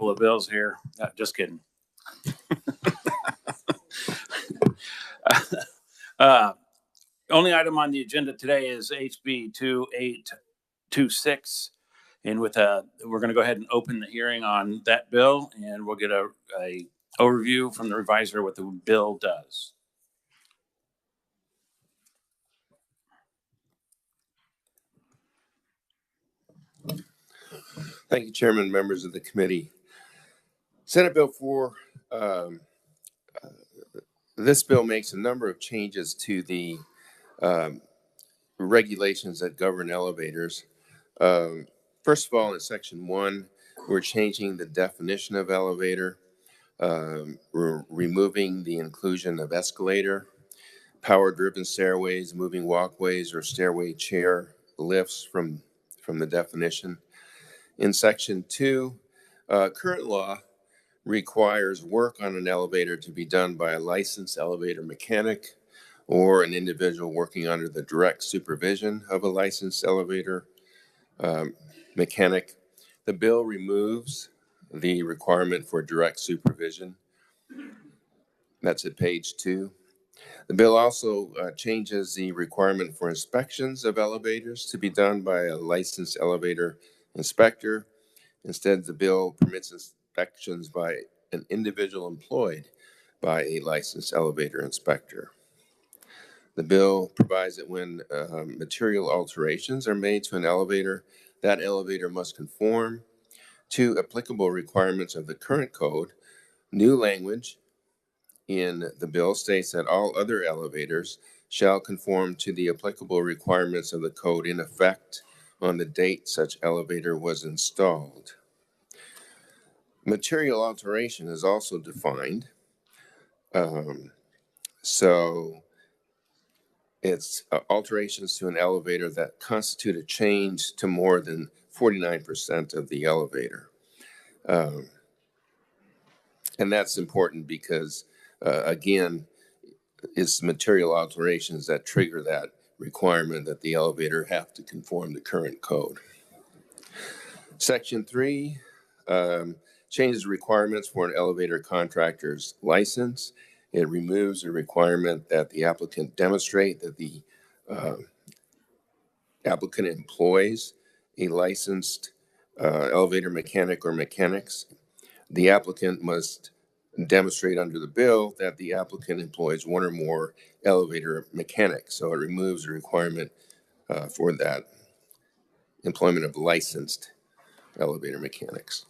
couple of bills here. Just kidding. Only item on the agenda today is HB 2826. And with we're going to go ahead and open the hearing on that bill, and we'll get a overview from the revisor what the bill does. Thank you, Chairman, members of the committee. Senate Bill 4, this bill makes a number of changes to the regulations that govern elevators. First of all, in Section 1, we're changing the definition of elevator. We're removing the inclusion of escalator, power-driven stairways, moving walkways, or stairway chair lifts from the definition. In Section 2, current law requires work on an elevator to be done by a licensed elevator mechanic or an individual working under the direct supervision of a licensed elevator mechanic. The bill removes the requirement for direct supervision. That's at page 2. The bill also changes the requirement for inspections of elevators to be done by a licensed elevator inspector. Instead, the bill permits inspections by an individual employed by a licensed elevator inspector. The bill provides that when material alterations are made to an elevator, that elevator must conform to applicable requirements of the current code. New language in the bill states that all other elevators shall conform to the applicable requirements of the code in effect on the date such elevator was installed. Material alteration is also defined. So it's alterations to an elevator that constitute a change to more than 49% of the elevator. And that's important because, again, it's material alterations that trigger that requirement that the elevator have to conform to current code. Section 3 changes requirements for an elevator contractor's license. It removes the requirement that the applicant demonstrate that the applicant employs a licensed elevator mechanic or mechanics. The applicant must demonstrate under the bill that the applicant employs one or more elevator mechanics. So it removes the requirement for that employment of licensed elevator mechanics.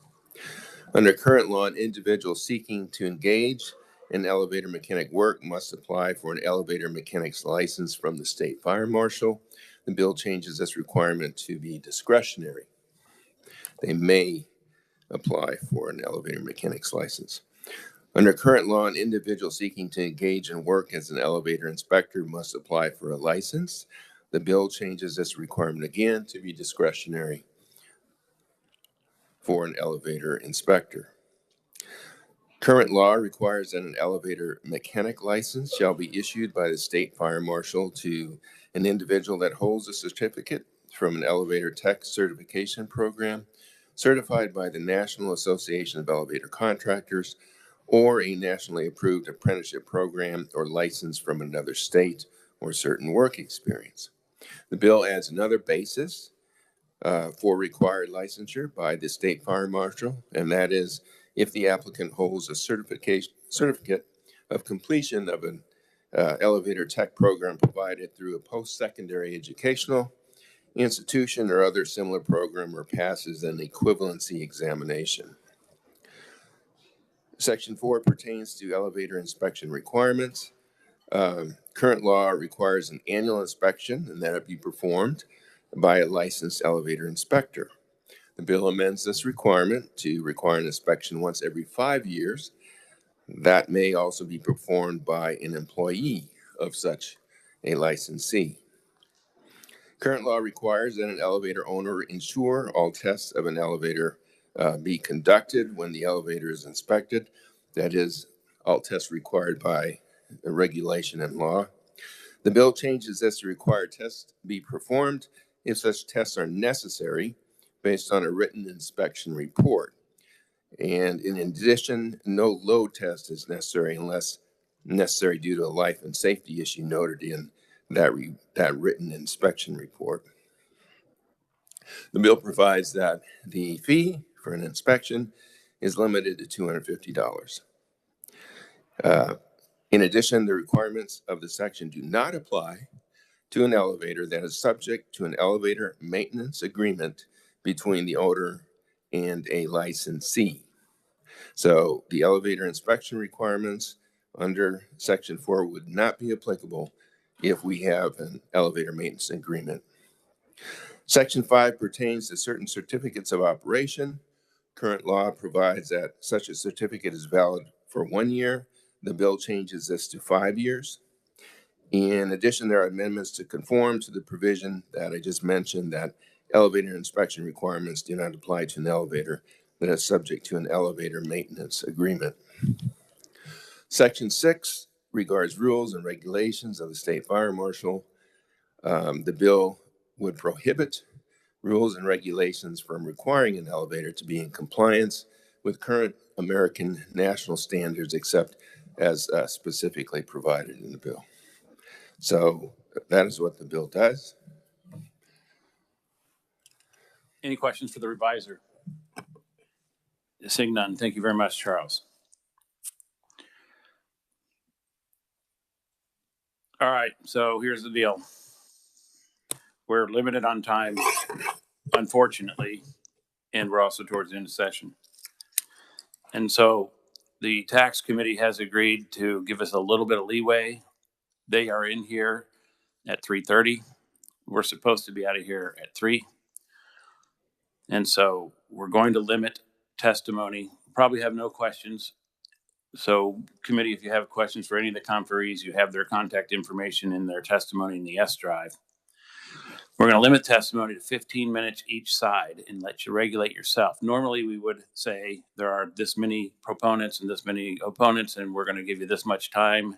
Under current law, an individual seeking to engage in elevator mechanic work must apply for an elevator mechanic's license from the state fire marshal. The bill changes this requirement to be discretionary. They may apply for an elevator mechanic's license. Under current law, an individual seeking to engage in work as an elevator inspector must apply for a license. The bill changes this requirement again to be discretionary for an elevator inspector. Current law requires that an elevator mechanic license shall be issued by the state fire marshal to an individual that holds a certificate from an elevator tech certification program certified by the National Association of Elevator Contractors, or a nationally approved apprenticeship program or license from another state or certain work experience. The bill adds another basis for required licensure by the state fire marshal, and that is if the applicant holds a certificate of completion of an elevator tech program provided through a post-secondary educational institution or other similar program, or passes an equivalency examination. Section 4 pertains to elevator inspection requirements. Current law requires an annual inspection, and that it be performed by a licensed elevator inspector. The bill amends this requirement to require an inspection once every 5 years. That may also be performed by an employee of such a licensee. Current law requires that an elevator owner ensure all tests of an elevator be conducted when the elevator is inspected. That is, all tests required by regulation and law. The bill changes this to require tests be performed if such tests are necessary based on a written inspection report. And in addition, no load test is necessary unless necessary due to a life and safety issue noted in that written inspection report. The bill provides that the fee for an inspection is limited to $250. In addition, the requirements of the section do not apply to an elevator that is subject to an elevator maintenance agreement between the owner and a licensee. So the elevator inspection requirements under Section 4 would not be applicable if we have an elevator maintenance agreement. Section 5 pertains to certain certificates of operation. Current law provides that such a certificate is valid for 1 year. The bill changes this to 5 years. In addition, there are amendments to conform to the provision that I just mentioned, that elevator inspection requirements do not apply to an elevator that is subject to an elevator maintenance agreement. Section 6 regards rules and regulations of the state fire marshal. The bill would prohibit rules and regulations from requiring an elevator to be in compliance with current American national standards, except as specifically provided in the bill. So that is what the bill does. Any questions for the revisor? Seeing none, thank you very much, Charles. All right, so here's the deal. We're limited on time, unfortunately, and we're also towards the end of session. And so the tax committee has agreed to give us a little bit of leeway. They are in here at 3:30. We're supposed to be out of here at 3. And so we're going to limit testimony. Probably have no questions. So committee, if you have questions for any of the conferees, you have their contact information in their testimony in the S drive. We're going to limit testimony to 15 minutes each side and let you regulate yourself. Normally we would say there are this many proponents and this many opponents, and we're going to give you this much time.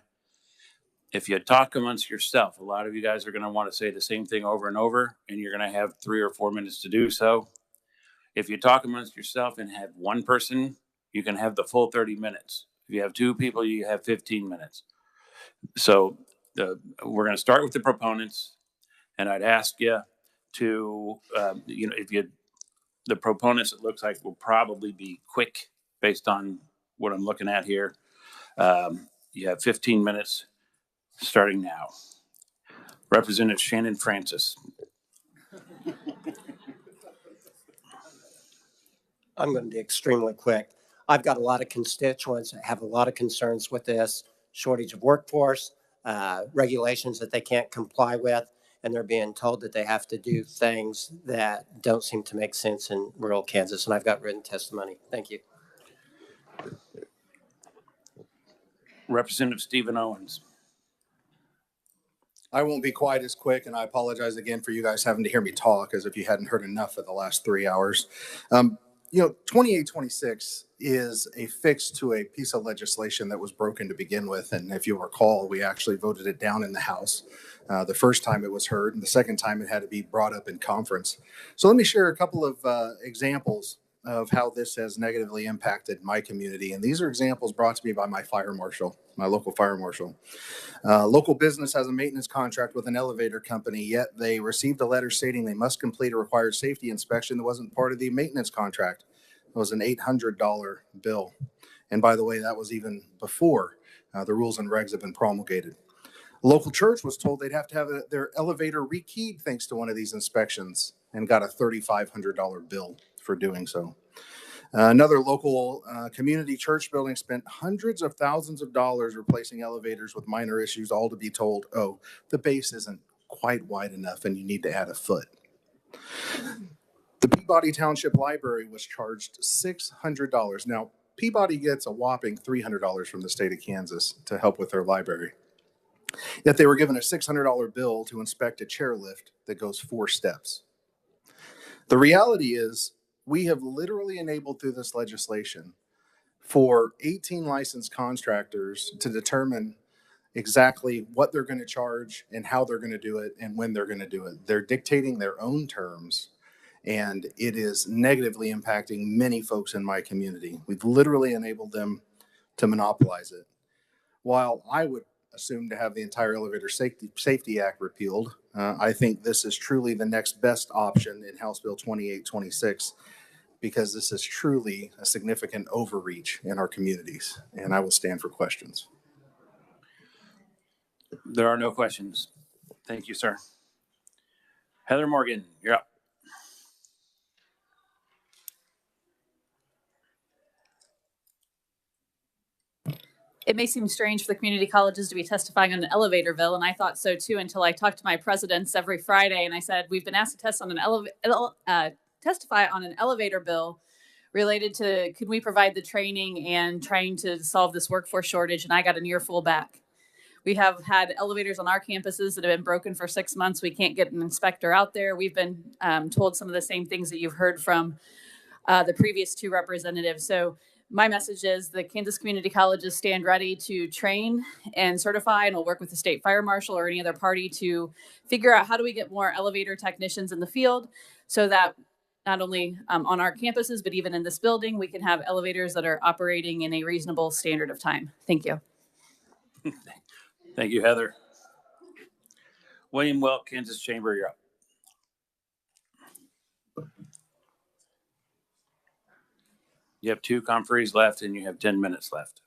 If you talk amongst yourself, a lot of you guys are going to want to say the same thing over and over, and you're going to have 3 or 4 minutes to do so. If you talk amongst yourself and have one person, you can have the full 30 minutes. If you have 2 people, you have 15 minutes. So we're going to start with the proponents, and I'd ask you to, the proponents, it looks like will probably be quick based on what I'm looking at here. You have 15 minutes starting now. Representative Shannon Francis. I'm going to be extremely quick. I've got a lot of constituents that have a lot of concerns with this shortage of workforce, regulations that they can't comply with, and they're being told that they have to do things that don't seem to make sense in rural Kansas. And I've got written testimony. Thank you. Representative Stephen Owens. I won't be quite as quick, and I apologize again for you guys having to hear me talk as if you hadn't heard enough for the last 3 hours. 2826 is a fix to a piece of legislation that was broken to begin with. And if you'll recall, we actually voted it down in the House. The first time it was heard, and the second time it had to be brought up in conference. So let me share a couple of examples of how this has negatively impacted my community. And these are examples brought to me by my fire marshal, my local fire marshal. Local business has a maintenance contract with an elevator company, yet they received a letter stating they must complete a required safety inspection that wasn't part of the maintenance contract. It was an $800 bill. And by the way, that was even before the rules and regs have been promulgated. A local church was told they'd have to have their elevator rekeyed thanks to one of these inspections, and got a $3,500 bill for doing so. Another local community church building spent hundreds of thousands of dollars replacing elevators with minor issues, all to be told, oh, the base isn't quite wide enough and you need to add a foot. The Peabody Township Library was charged $600. Now, Peabody gets a whopping $300 from the state of Kansas to help with their library. Yet they were given a $600 bill to inspect a chairlift that goes 4 steps. The reality is, we have literally enabled through this legislation for 18 licensed contractors to determine exactly what they're going to charge and how they're going to do it and when they're going to do it. They're dictating their own terms. and it is negatively impacting many folks in my community. We've literally enabled them to monopolize it. While I would assume to have the entire Elevator Safety Act repealed, I think this is truly the next best option in House Bill 2826, because this is truly a significant overreach in our communities. And I will stand for questions. There are no questions. Thank you, sir. Heather Morgan, you're up. It may seem strange for the community colleges to be testifying on an elevator bill, and I thought so too until I talked to my presidents every Friday, and I said, we've been asked to testify on an elevator bill related to could we provide the training and trying to solve this workforce shortage, and I got an earful back. We have had elevators on our campuses that have been broken for 6 months. We can't get an inspector out there. We've been told some of the same things that you've heard from the previous two representatives. So my message is the Kansas Community Colleges stand ready to train and certify, and we'll work with the state fire marshal or any other party to figure out how do we get more elevator technicians in the field so that not only on our campuses, but even in this building, we can have elevators that are operating in a reasonable standard of time. Thank you. Thank you, Heather. William Welk, Kansas Chamber, you're up. You have 2 conferees left and you have 10 minutes left.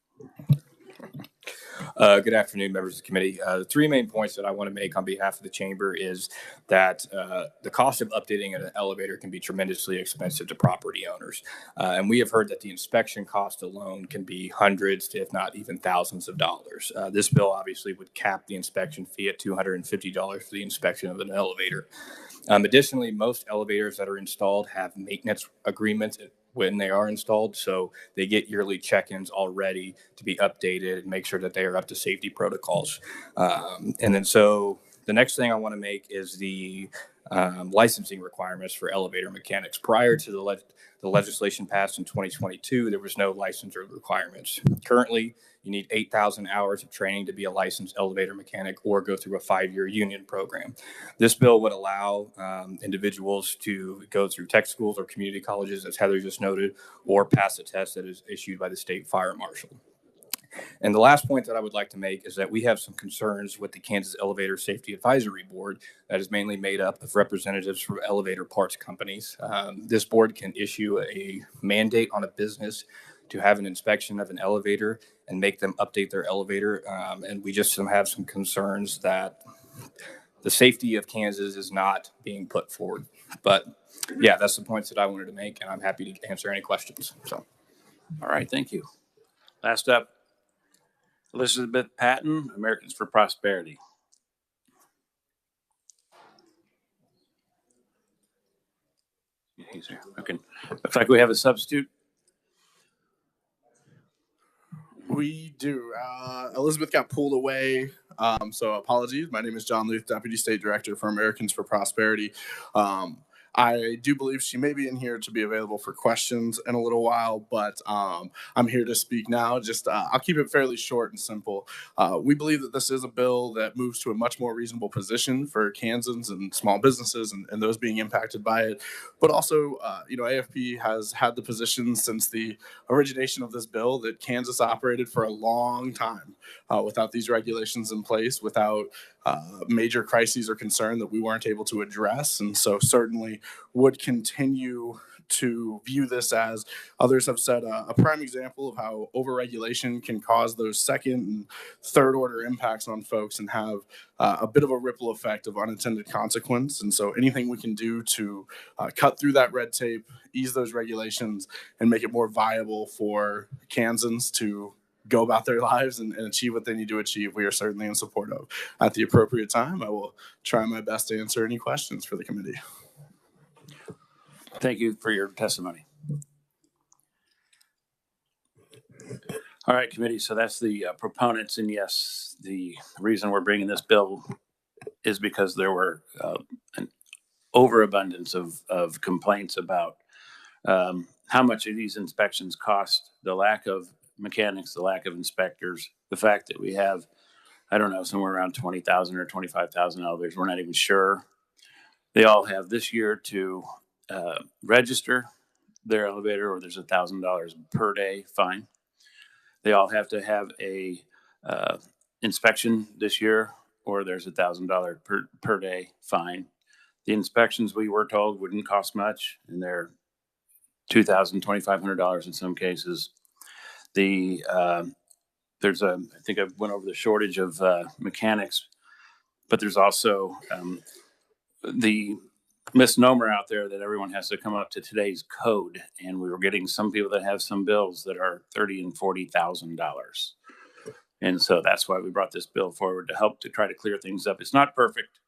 Good afternoon, members of the committee. The 3 main points that I want to make on behalf of the chamber is that the cost of updating an elevator can be tremendously expensive to property owners. And we have heard that the inspection cost alone can be hundreds, if not even thousands of dollars. This bill obviously would cap the inspection fee at $250 for the inspection of an elevator. Additionally, most elevators that are installed have maintenance agreements when they are installed, so they get yearly check-ins already to be updated and make sure that they are up to safety protocols. And then so the next thing I want to make is the licensing requirements for elevator mechanics. Prior to the legislation passed in 2022, there was no licensure requirements. Currently, you need 8,000 hours of training to be a licensed elevator mechanic or go through a 5-year union program. This bill would allow individuals to go through tech schools or community colleges, as Heather just noted, or pass a test that is issued by the state fire marshal. And the last point that I would like to make is that we have some concerns with the Kansas Elevator Safety Advisory Board that is mainly made up of representatives from elevator parts companies. This board can issue a mandate on a business to have an inspection of an elevator and make them update their elevator. And we just have some concerns that the safety of Kansas is not being put forward. But yeah, that's the points that I wanted to make, and I'm happy to answer any questions. So, all right, thank you. Last up, Elizabeth Patton, Americans for Prosperity. He's here. Okay. Looks like we have a substitute. We do. Elizabeth got pulled away, so apologies. My name is John Luth, Deputy State Director for Americans for Prosperity. I do believe she may be in here to be available for questions in a little while, but I'm here to speak now. I'll keep it fairly short and simple. We believe that this is a bill that moves to a much more reasonable position for Kansans and small businesses and those being impacted by it. But also, AFP has had the position since the origination of this bill that Kansas operated for a long time without these regulations in place, without major crises or concern that we weren't able to address. And so certainly would continue to view this as, others have said, a prime example of how overregulation can cause those second and third order impacts on folks and have a bit of a ripple effect of unintended consequence. And so anything we can do to cut through that red tape, ease those regulations, and make it more viable for Kansans to go about their lives and achieve what they need to achieve, we are certainly in support of. At the appropriate time, I will try my best to answer any questions for the committee. Thank you for your testimony. All right, committee. So that's the proponents. And yes, the reason we're bringing this bill is because there were an overabundance of complaints about how much of these inspections cost, the lack of mechanics, the lack of inspectors, the fact that we have, I don't know, somewhere around 20,000 or 25,000 elevators. We're not even sure. They all have this year to register their elevator, or there's $1,000 per day fine. They all have to have a inspection this year, or there's $1,000 per day fine. The inspections, we were told, wouldn't cost much, and they're $2,000, $2,500 in some cases. There's I think I went over the shortage of mechanics, but there's also the misnomer out there that everyone has to come up to today's code, and we were getting some people that have some bills that are $30,000 and $40,000, and so that's why we brought this bill forward to help to try to clear things up. It's not perfect,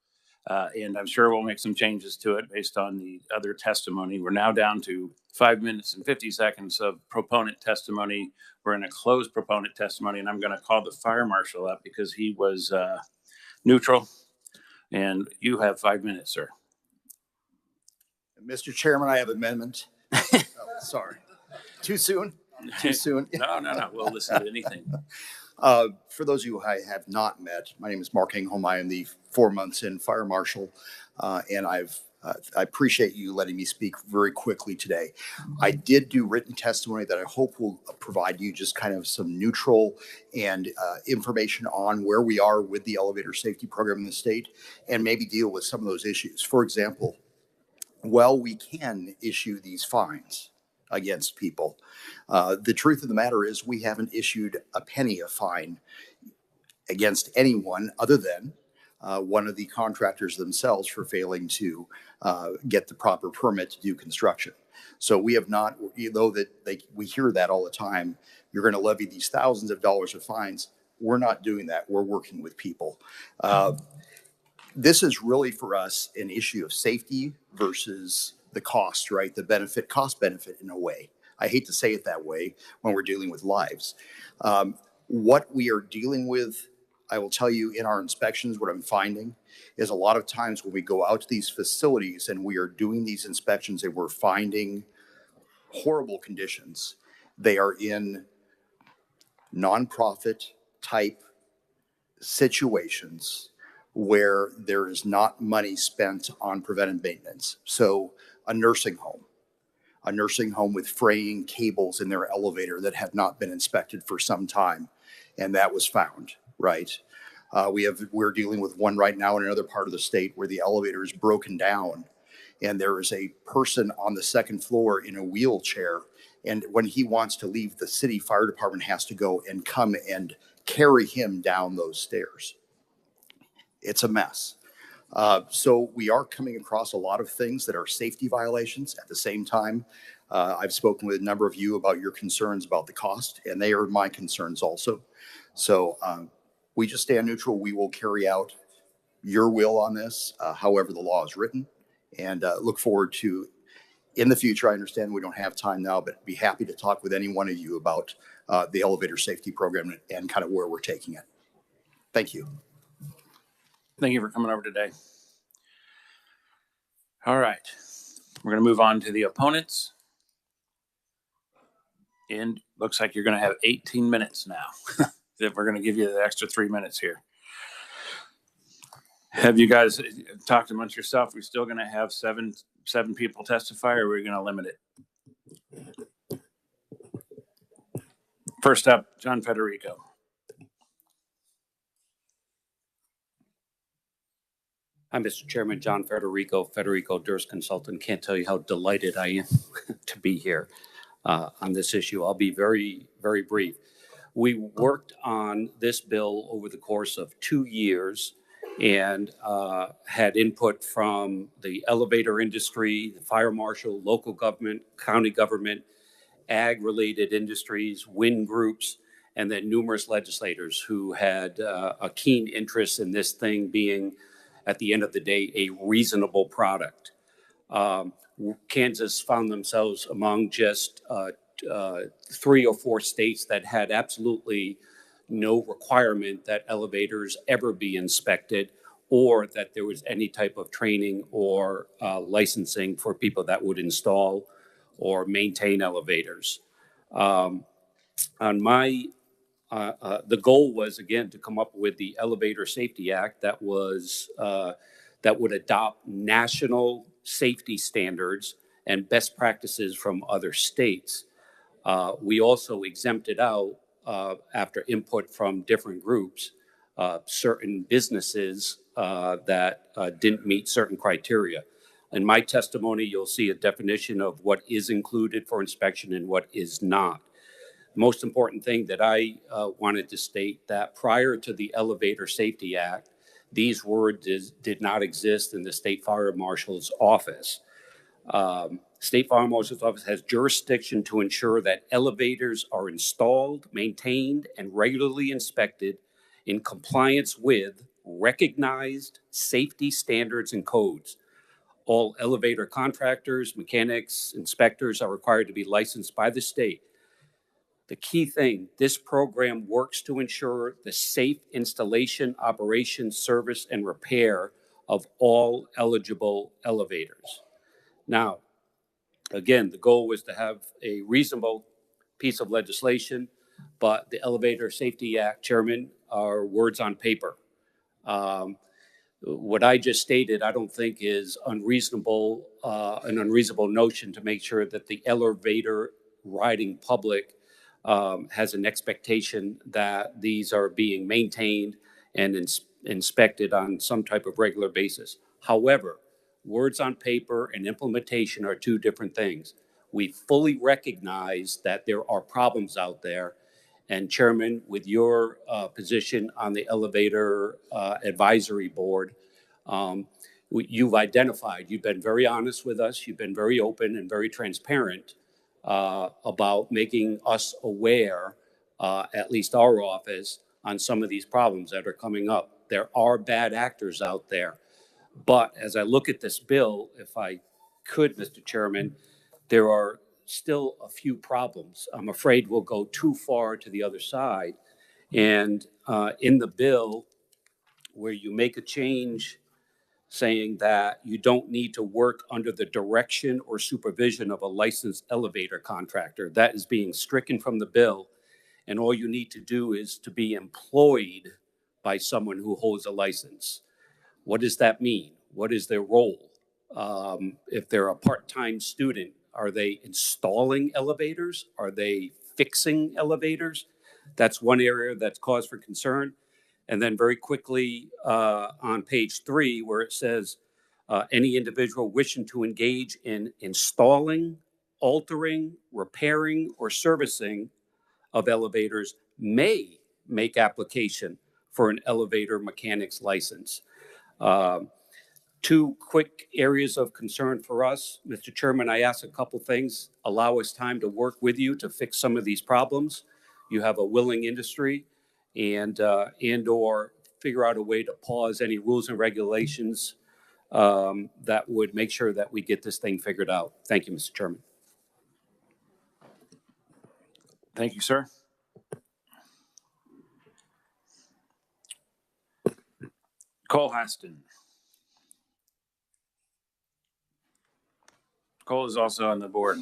and I'm sure we'll make some changes to it based on the other testimony. We're now down to 5 minutes and 50 seconds of proponent testimony. We're in a closed proponent testimony, and I'm going to call the fire marshal up because he was neutral. And you have 5 minutes, sir. Mr. Chairman, I have amendment. Oh, sorry. Too soon? Too soon? No. We'll listen to anything. For those of you I have not met, my name is Mark Engholm. I am the 4 months in fire marshal, and I appreciate you letting me speak very quickly today. I did do written testimony that I hope will provide you just kind of some neutral and information on where we are with the elevator safety program in the state, and maybe deal with some of those issues. For example, while we can issue these fines against people, the truth of the matter is we haven't issued a penny of fine against anyone other than one of the contractors themselves for failing to get the proper permit to do construction. So we have not, though we hear that all the time, you're going to levy these thousands of dollars of fines. We're not doing that. We're working with people. This is really for us an issue of safety versus the cost, right? The benefit, cost benefit in a way. I hate to say it that way when we're dealing with lives. What we are dealing with, I will tell you in our inspections, what I'm finding is a lot of times when we go out to these facilities and we are doing these inspections and we're finding horrible conditions, they are in nonprofit type situations where there is not money spent on preventive maintenance. So a nursing home with fraying cables in their elevator that have not been inspected for some time, and that was found, right? We're dealing with one right now in another part of the state where the elevator is broken down and there is a person on the second floor in a wheelchair, and when he wants to leave, the city fire department has to go and come and carry him down those stairs. It's a mess. So we are coming across a lot of things that are safety violations. At the same time, I've spoken with a number of you about your concerns about the cost, and they are my concerns also. So we just stand neutral. We will carry out your will on this, however the law is written, and look forward to, in the future, I understand we don't have time now, but be happy to talk with any one of you about the elevator safety program and kind of where we're taking it. Thank you. Thank you for coming over today. All right. We're going to move on to the opponents. And looks like you're going to have 18 minutes now. We're going to give you the extra 3 minutes here. Have you guys talked amongst yourself? We're still going to have seven people testify, or are we going to limit it? First up, John Federico. Hi, Mr. Chairman, John Federico Durst Consultant. Can't tell you how delighted I am to be here on this issue. I'll be very, very brief. We worked on this bill over the course of 2 years and had input from the elevator industry, the fire marshal, local government, county government, ag-related industries, wind groups, and then numerous legislators who had a keen interest in this thing being, at the end of the day, a reasonable product. Kansas found themselves among just 3 or 4 states that had absolutely no requirement that elevators ever be inspected or that there was any type of training or licensing for people that would install or maintain elevators. The goal was, again, to come up with the Elevator Safety Act that would adopt national safety standards and best practices from other states. We also exempted out, after input from different groups, certain businesses that didn't meet certain criteria. In my testimony, you'll see a definition of what is included for inspection and what is not. The most important thing that I wanted to state that prior to the Elevator Safety Act, these words did not exist in the State Fire Marshal's office. State Fire Marshal's office has jurisdiction to ensure that elevators are installed, maintained, and regularly inspected in compliance with recognized safety standards and codes. All elevator contractors, mechanics, inspectors are required to be licensed by the state. The key thing, this program works to ensure the safe installation, operation, service, and repair of all eligible elevators. Now, again, the goal was to have a reasonable piece of legislation, but the Elevator Safety Act, Chairman, are words on paper. What I just stated, I don't think is unreasonable, an unreasonable notion to make sure that the elevator riding public has an expectation that these are being maintained and inspected on some type of regular basis. However, words on paper and implementation are two different things. We fully recognize that there are problems out there. And Chairman, with your position on the Elevator Advisory Board, you've identified, you've been very honest with us, you've been very open and very transparent about making us aware, at least our office, on some of these problems that are coming up. There are bad actors out there. But as I look at this bill, if I could, Mr. Chairman, there are still a few problems. I'm afraid we'll go too far to the other side. And in the bill, where you make a change saying that you don't need to work under the direction or supervision of a licensed elevator contractor, that is being stricken from the bill. And all you need to do is to be employed by someone who holds a license. What does that mean? What is their role? If they're a part-time student, are they installing elevators? Are they fixing elevators? That's one area that's cause for concern. And then very quickly on page 3, where it says, any individual wishing to engage in installing, altering, repairing, or servicing of elevators may make application for an elevator mechanic's license. Two quick areas of concern for us. Mr. Chairman, I ask a couple things. Allow us time to work with you to fix some of these problems. You have a willing industry, and or figure out a way to pause any rules and regulations that would make sure that we get this thing figured out. Thank you, Mr. Chairman. Thank you, sir. Cole Haston. Cole is also on the board.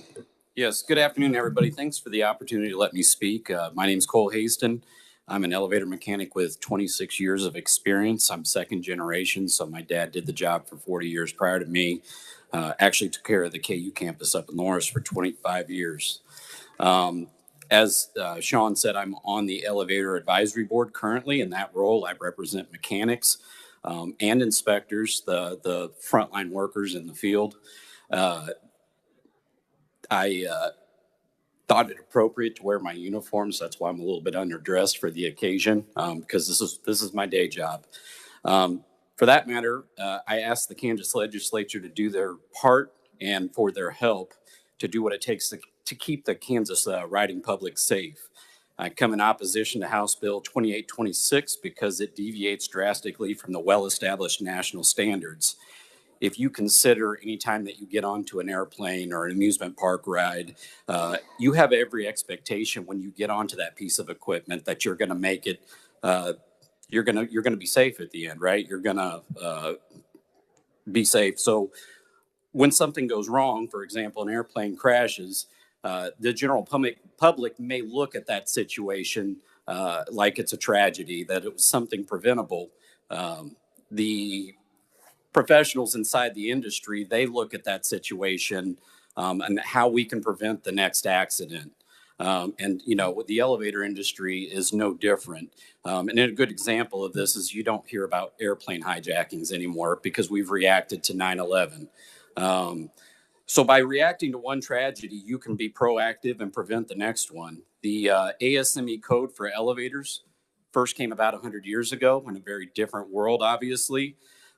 Yes, good afternoon, everybody. Thanks for the opportunity to let me speak. My name is Cole Haston. I'm an elevator mechanic with 26 years of experience. I'm second generation, so my dad did the job for 40 years prior to me. Actually took care of the KU campus up in Lawrence for 25 years. As Sean said, I'm on the Elevator Advisory Board currently. In that role, I represent mechanics and inspectors, the frontline workers in the field. I thought it appropriate to wear my uniform, so that's why I'm a little bit underdressed for the occasion, because this is my day job. For that matter, I asked the Kansas Legislature to do their part and for their help to do what it takes to keep the Kansas riding public safe. I come in opposition to House Bill 2826 because it deviates drastically from the well-established national standards. If you consider any time that you get onto an airplane or an amusement park ride, you have every expectation when you get onto that piece of equipment that you're going to make it, you're going to be safe at the end, right? You're going to be safe. So when something goes wrong, for example, an airplane crashes, the general public may look at that situation like it's a tragedy, that it was something preventable. The professionals inside the industry, they look at that situation and how we can prevent the next accident. And, you know, the elevator industry is no different. And a good example of this is you don't hear about airplane hijackings anymore because we've reacted to 9/11. So by reacting to one tragedy, you can be proactive and prevent the next one. The ASME code for elevators first came about 100 years ago in a very different world, obviously.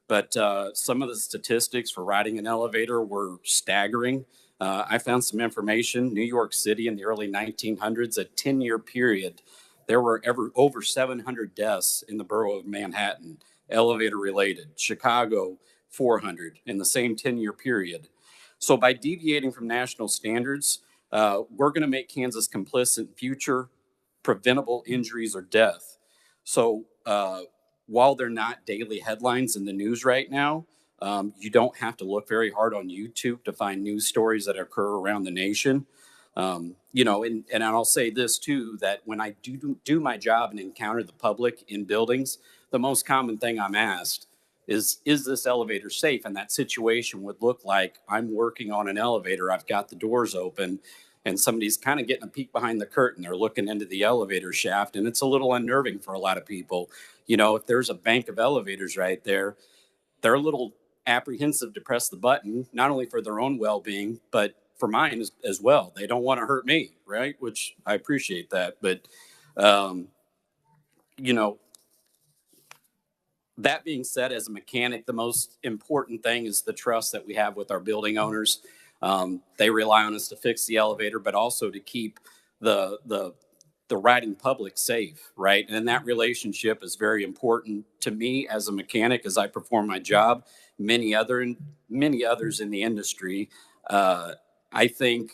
But some of the statistics for riding an elevator were staggering. I found some information. New York City in the early 1900s, a 10-year period, there were over 700 deaths in the borough of Manhattan, elevator related. Chicago, 400 in the same 10-year period. So by deviating from national standards, we're going to make Kansas complicit in future preventable injuries or death. So while they're not daily headlines in the news right now, you don't have to look very hard on YouTube to find news stories that occur around the nation. You know, and I'll say this too, that when I do my job and encounter the public in buildings, the most common thing I'm asked is this elevator safe? And that situation would look like I'm working on an elevator. I've got the doors open and somebody's kind of getting a peek behind the curtain. They're looking into the elevator shaft, and it's a little unnerving for a lot of people. You know, if there's a bank of elevators right there, they're a little apprehensive to press the button, not only for their own well-being, but for mine as well. They don't want to hurt me, right? Which I appreciate that. But, you know, that being said, as a mechanic, the most important thing is the trust that we have with our building owners. They rely on us to fix the elevator, but also to keep the riding public safe, right? And that relationship is very important to me as a mechanic as I perform my job. Many others in the industry, I think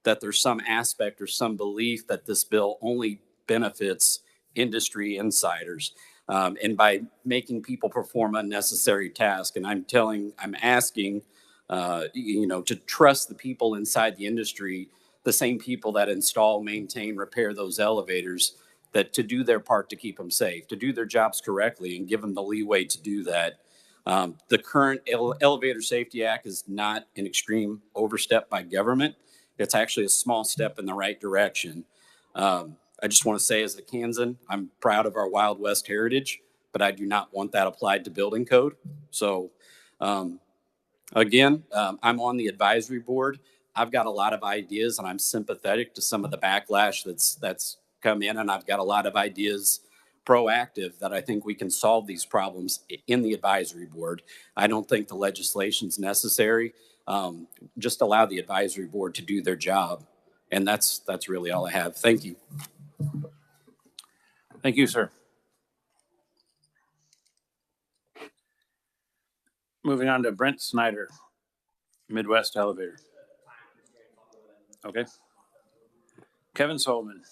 that there's some aspect or some belief that this bill only benefits industry insiders. And by making people perform unnecessary tasks, and I'm asking, you know, to trust the people inside the industry, the same people that install, maintain, repair those elevators, that to do their part to keep them safe, to do their jobs correctly and give them the leeway to do that. The current Elevator Safety Act is not an extreme overstep by government. It's actually a small step in the right direction. I just want to say, as a Kansan, I'm proud of our Wild West heritage, but I do not want that applied to building code. So, again, I'm on the advisory board. I've got a lot of ideas, and I'm sympathetic to some of the backlash that's come in, and I've got a lot of ideas proactive that I think we can solve these problems in the advisory board. I don't think the legislation's necessary. Just allow the advisory board to do their job. And that's really all I have. Thank you. Thank you, sir. Moving on to Brent Snyder, Midwest Elevator. Okay. Kevin Solomon.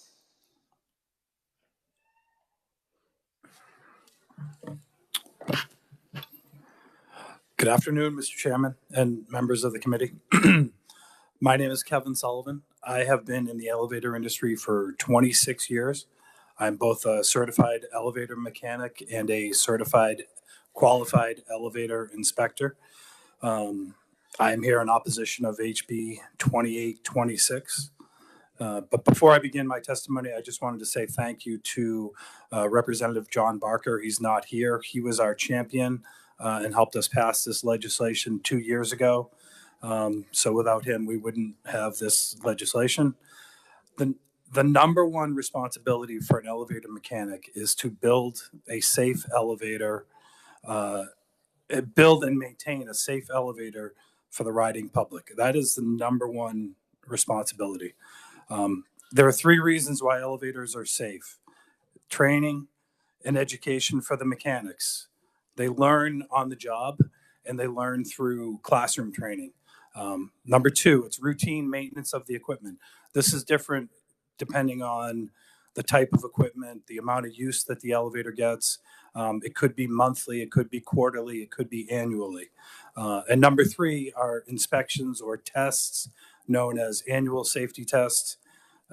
Good afternoon, Mr. Chairman and members of the committee. My name is Kevin Sullivan. I have been in the elevator industry for 26 years. I'm both a certified elevator mechanic and a certified qualified elevator inspector. I am here in opposition of HB 2826. But before I begin my testimony, I just wanted to say thank you to Representative John Barker. He's not here. He was our champion and helped us pass this legislation 2 years ago. So without him, we wouldn't have this legislation. The number one responsibility for an elevator mechanic is to build a safe elevator, build and maintain a safe elevator for the riding public. That is the number one responsibility. There are three reasons why elevators are safe: training and education for the mechanics. They learn on the job and they learn through classroom training. Number two, it's routine maintenance of the equipment. This is different depending on the type of equipment, the amount of use that the elevator gets. It could be monthly, it could be quarterly, it could be annually. And number three are inspections or tests known as annual safety tests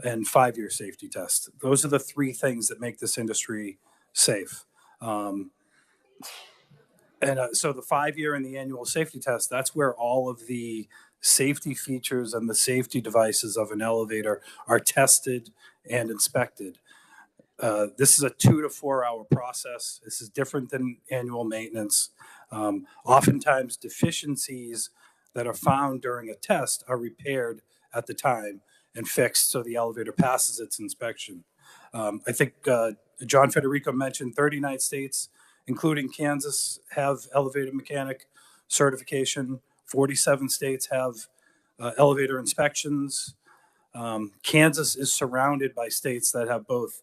and 5-year safety tests. Those are the three things that make this industry safe. So the 5-year and the annual safety test, that's where all of the safety features and the safety devices of an elevator are tested and inspected. This is a 2 to 4 hour process. This is different than annual maintenance. Oftentimes, deficiencies that are found during a test are repaired at the time and fixed so the elevator passes its inspection. I think John Federico mentioned 39 states, including Kansas, have elevator mechanic certification. 47 states have elevator inspections. Kansas is surrounded by states that have both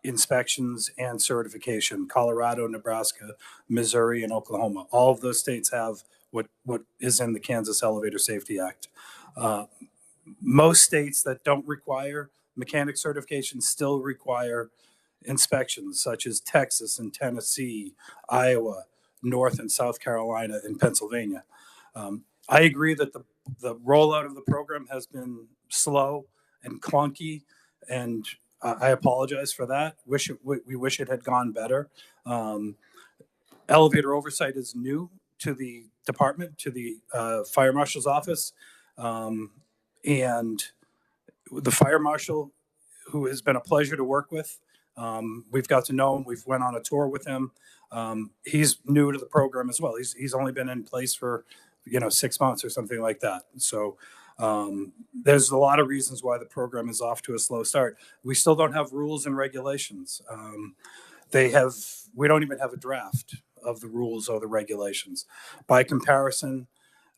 inspections and certification. Colorado, Nebraska, Missouri, and Oklahoma. All of those states have what is in the Kansas Elevator Safety Act. Most states that don't require mechanic certification still require inspections, such as Texas and Tennessee, Iowa, North and South Carolina, and Pennsylvania. I agree that the rollout of the program has been slow and clunky, and I apologize for that. We wish it had gone better. Elevator oversight is new to the department, to the fire marshal's office, and the fire marshal, who has been a pleasure to work with. We've got to know him. We've went on a tour with him. He's new to the program as well. He's only been in place for 6 months or something like that. So there's a lot of reasons why the program is off to a slow start. We still don't have rules and regulations. We don't even have a draft of the rules or the regulations. By comparison,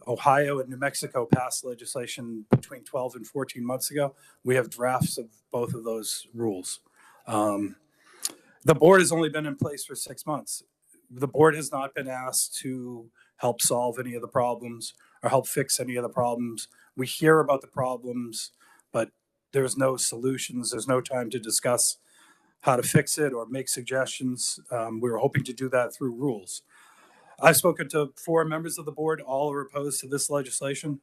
Ohio and New Mexico passed legislation between 12 and 14 months ago. We have drafts of both of those rules. The board has only been in place for 6 months. The board has not been asked to help solve any of the problems or help fix any of the problems. We hear about the problems, but there's no solutions. There's no time to discuss how to fix it or make suggestions. We were hoping to do that through rules. I've spoken to 4 members of the board. All are opposed to this legislation.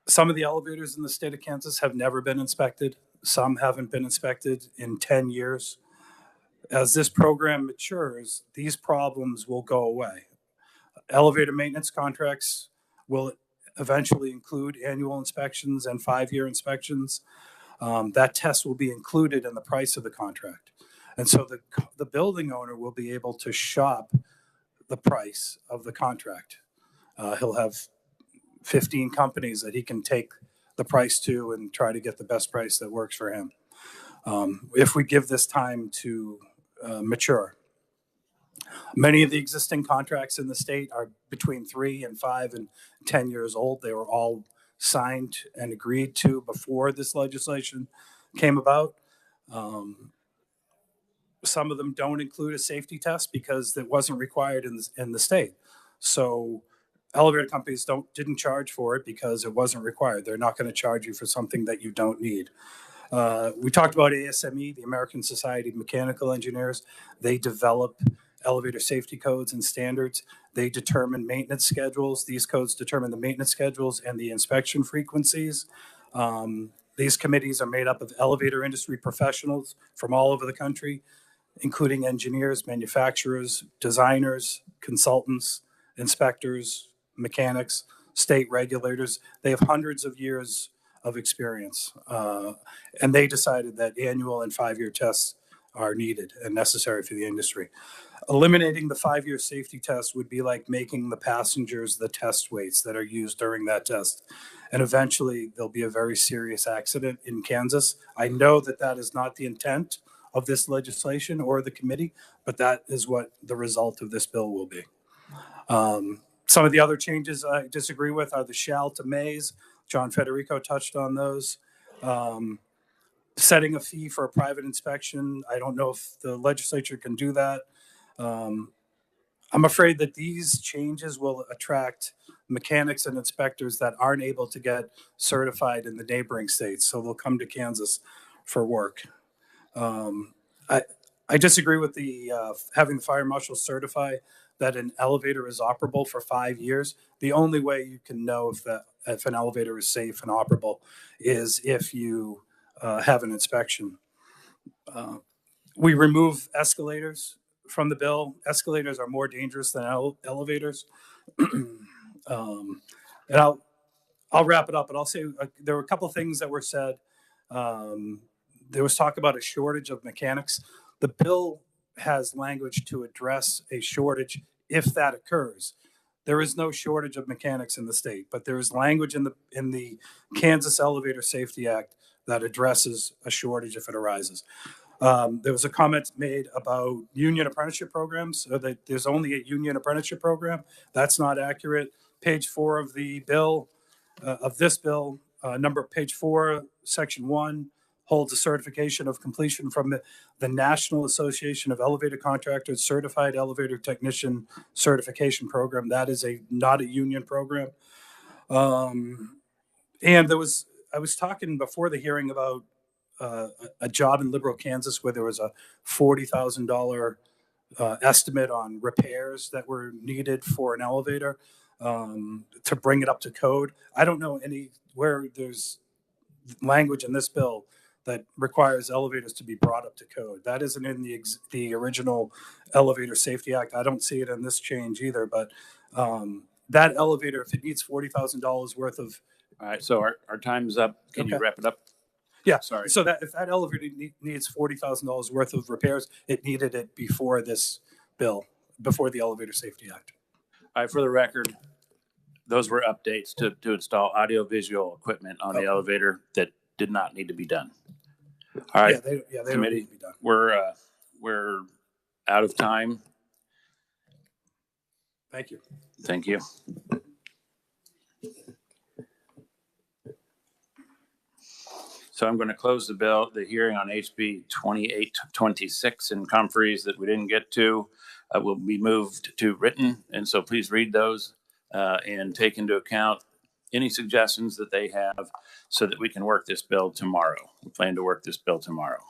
Some of the elevators in the state of Kansas have never been inspected. Some haven't been inspected in 10 years. As this program matures, these problems will go away. Elevator maintenance contracts will eventually include annual inspections and 5-year inspections. That test will be included in the price of the contract. And so the building owner will be able to shop the price of the contract. He'll have 15 companies that he can take the price to and try to get the best price that works for him. If we give this time to mature. Many of the existing contracts in the state are between 3 and 5 and 10 years old. They were all signed and agreed to before this legislation came about. Some of them don't include a safety test because it wasn't required in the state. So elevator companies didn't charge for it because it wasn't required. They're not going to charge you for something that you don't need. We talked about ASME, the American Society of Mechanical Engineers. They develop elevator safety codes and standards. They determine maintenance schedules. These codes determine the maintenance schedules and the inspection frequencies. These committees are made up of elevator industry professionals from all over the country, including engineers, manufacturers, designers, consultants, inspectors, mechanics, state regulators. They have hundreds of years of experience. And they decided that annual and 5-year tests are needed and necessary for the industry. Eliminating the 5-year safety test would be like making the passengers the test weights that are used during that test. And eventually there'll be a very serious accident in Kansas. I know that that is not the intent of this legislation or the committee, but that is what the result of this bill will be. Some of the other changes I disagree with are the shall to mays. John Federico touched on those. Setting a fee for a private inspection. I don't know if the legislature can do that. I'm afraid that these changes will attract mechanics and inspectors that aren't able to get certified in the neighboring states. So they'll come to Kansas for work. I disagree with the having the fire marshal certify that an elevator is operable for 5 years. The only way you can know if an elevator is safe and operable is if you have an inspection. We remove escalators from the bill. Escalators are more dangerous than elevators. And I'll wrap it up, but I'll say there were a couple of things that were said. There was talk about a shortage of mechanics. The bill has language to address a shortage if that occurs. There is no shortage of mechanics in the state, but there is language in the Kansas Elevator Safety Act that addresses a shortage if it arises. There was a comment made about union apprenticeship programs, so that there's only a union apprenticeship program. That's not accurate. Page 4 of the bill, of this bill, page 4, section 1, holds a certification of completion from the National Association of Elevator Contractors Certified Elevator Technician Certification Program. That is not a union program. And I was talking before the hearing about a job in Liberal, Kansas, where there was a $40,000 estimate on repairs that were needed for an elevator to bring it up to code. I don't know where there's language in this bill that requires elevators to be brought up to code. That isn't in the original Elevator Safety Act. I don't see it in this change either, but that elevator, if it needs $40,000 worth of... All right, so our time's up. Can you wrap it up? Yeah, sorry. So that if that elevator needs $40,000 worth of repairs, it needed it before this bill, before the Elevator Safety Act. All right, for the record, those were updates to install audio-visual equipment on the elevator that did not need to be done. All right, they committee, don't need to be done. We're out of time. Thank you. Thank you. So I'm going to close the hearing on HB 2826 and conferees that we didn't get to will be moved to written. And so please read those and take into account any suggestions that they have so that we can work this bill tomorrow. We plan to work this bill tomorrow.